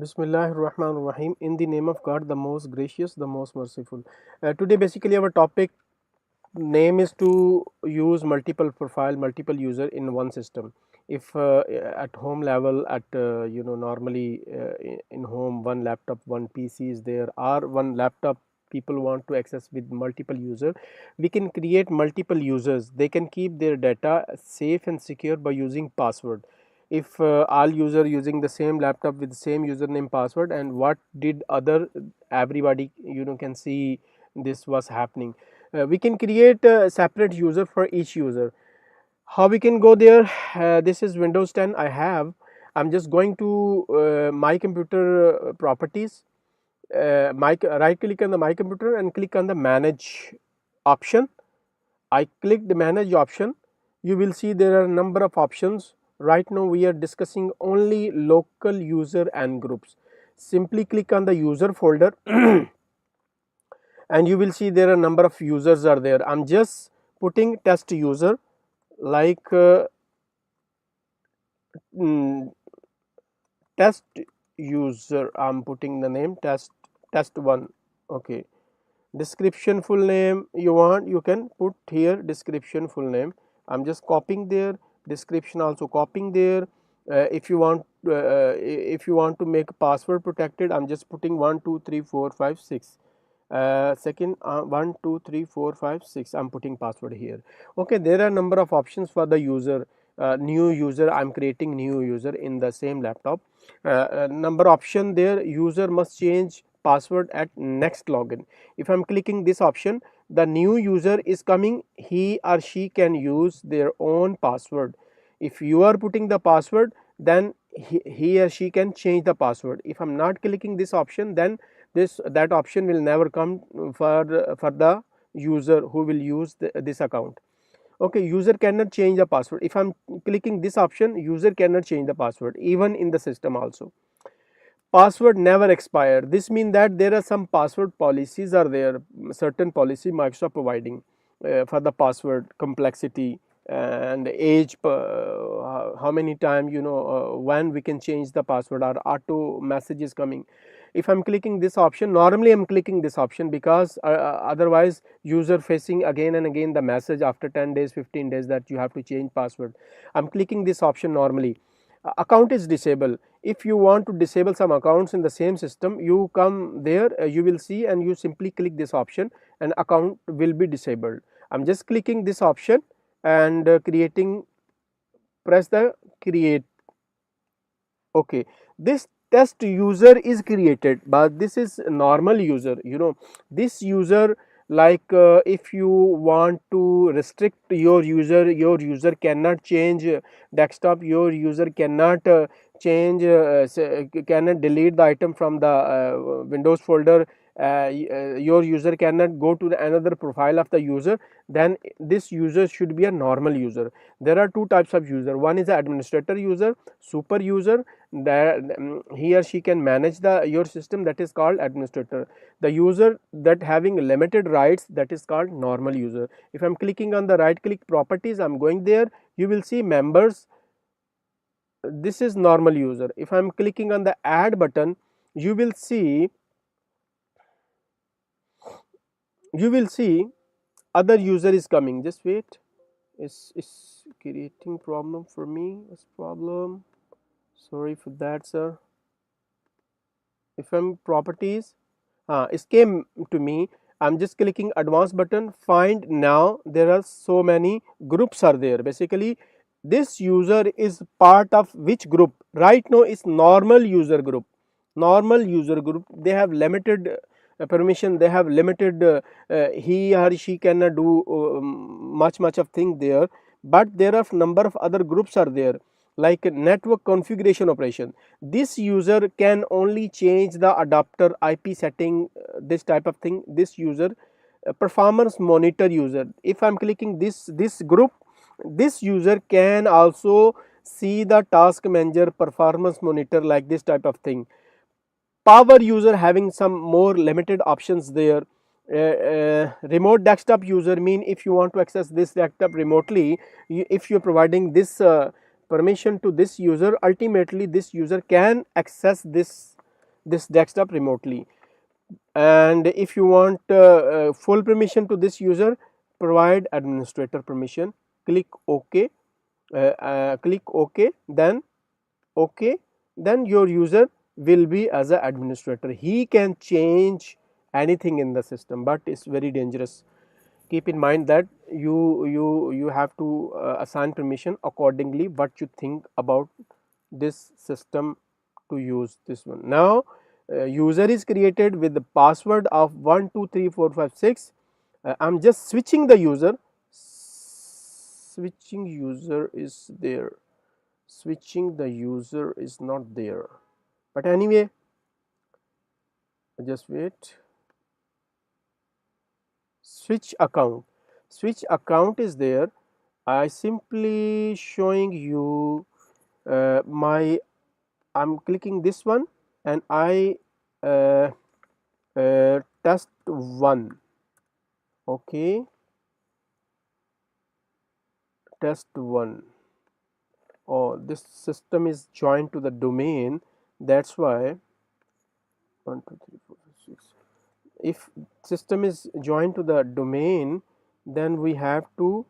Bismillahir Rahmanir Rahim. In the name of God, the most gracious, the most merciful. Today, basically, our topic name is to use multiple profile, multiple user in one system. If at home level, at normally in home, one laptop, one PC is there, or one laptop people want to access with multiple user, we can create multiple users. They can keep their data safe and secure by using password. If all user using the same laptop with the same username password, and what did other everybody can see this was happening. We can create a separate user for each user. How we can go there? This is Windows 10 I have. I'm just going to my computer properties, right click on the my computer and click on the manage option. I click the manage option. You will see there are a number of options. Right now we are discussing only local user and groups. Simply click on the user folder and you will see there are a number of users are there. I'm just putting test user like mm, test user. I'm putting the name test1. Okay, description full name you want, you can put here description full name. I'm just copying there, description also copying there. If you want to make password protected, I'm just putting 1 2 3 4 5 6. Second 1 2 3 4 5 6, I'm putting password here. Okay, there are number of options for the user. New user, I'm creating new user in the same laptop. Number option there, user must change password at next login. If I'm clicking this option, the new user is coming, he or she can use their own password. If you are putting the password, then he or she can change the password. If I'm not clicking this option, then that option will never come for the user who will use this account. Okay, user cannot change the password. If I'm clicking this option, user cannot change the password even in the system also. Password never expire. This means that there are some password policies are there, certain policy Microsoft providing for the password complexity and age, how many time when we can change the password, or auto messages coming. If I'm clicking this option, normally I'm clicking this option because otherwise user facing again and again the message after 10 days 15 days that you have to change password. I'm clicking this option normally. Account is disabled. If you want to disable some accounts in the same system, you come there, you will see, and you simply click this option and account will be disabled. I'm just clicking this option and creating, press the create. Okay, this test user is created, but this is normal user. This user, like if you want to restrict your user cannot change desktop, your user cannot change cannot delete the item from the Windows folder, your user cannot go to another profile of the user, then this user should be a normal user. There are two types of user. One is the administrator user, super user, that he or she can manage your system, that is called administrator. The user that having limited rights, that is called normal user. If I'm clicking on the right click properties, I'm going there, you will see members, this is normal user. If I'm clicking on the add button, you will see other user is coming. Just wait, it's creating problem for me. What's problem? Sorry for that, sir. If I'm properties, it came to me. I'm just clicking advanced button, find now. There are so many groups are there. Basically, this user is part of which group? Right now is normal user group. Normal user group, they have limited permission, they have limited he or she cannot do much of thing there, but there are number of other groups are there, like network configuration operation. This user can only change the adapter IP setting, this type of thing. This user performance monitor user, if I'm clicking this group, this user can also see the task manager performance monitor, like this type of thing. Power user having some more limited options there. Remote desktop user mean if you want to access this desktop remotely, if you're providing this permission to this user, ultimately this user can access this this desktop remotely. And if you want full permission to this user, provide administrator permission, click OK, click OK, then OK, then your user will be as an administrator. He can change anything in the system, but it's very dangerous. Keep in mind that you have to assign permission accordingly what you think about this system to use this one. Now user is created with the password of 123456. I'm just switching the user. Switching user is there, switching the user is not there, but anyway, just wait. Switch account, switch account is there. I simply showing you my, I'm clicking this one and I uh, test 1. Okay, test 1. Oh, this system is joined to the domain, that's why 1 2 3 4 5 6. If system is joined to the domain, then we have to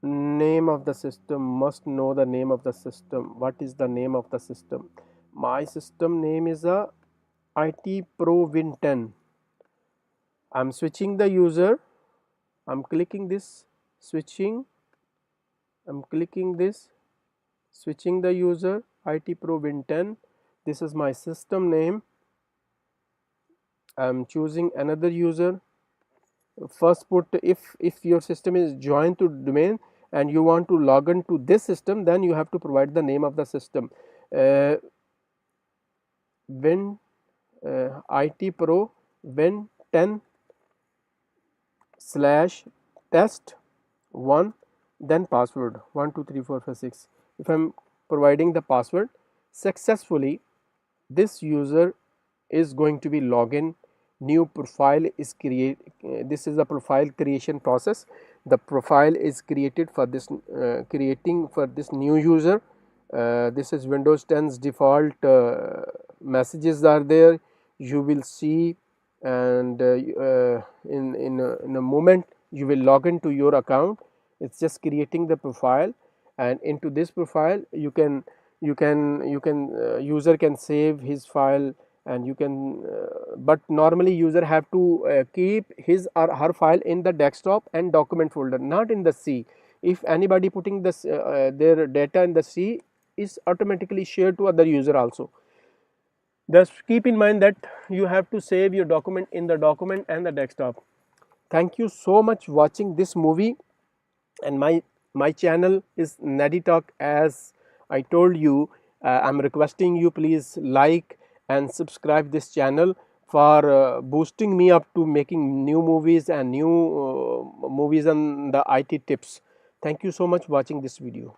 name of the system, must know the name of the system. What is the name of the system? My system name is a IT Pro Win 10. I'm switching the user, I'm clicking this, switching, I'm clicking this, switching the user, IT Pro Win 10. This is my system name. I'm choosing another user. First put, if your system is joined to domain and you want to log in to this system, then you have to provide the name of the system. Win IT Pro Win 10 slash test 1, then password 1 2 3 4 5 6. If I'm providing the password successfully, this user is going to be login. New profile is create, this is the profile creation process. The profile is created for this creating for this new user. This is Windows 10's default messages are there, you will see, and in a moment you will log into your account. It's just creating the profile, and into this profile you can user can save his file, and you can but normally user have to keep his or her file in the desktop and document folder, not in the C. If anybody putting this their data in the C, is automatically shared to other user also. Just keep in mind that you have to save your document in the document and the desktop. Thank you so much watching this movie, and my channel is Nadi Talk. As I told you, I'm requesting you please like and subscribe this channel for boosting me up to making new movies and new movies and the IT tips. Thank you so much watching this video.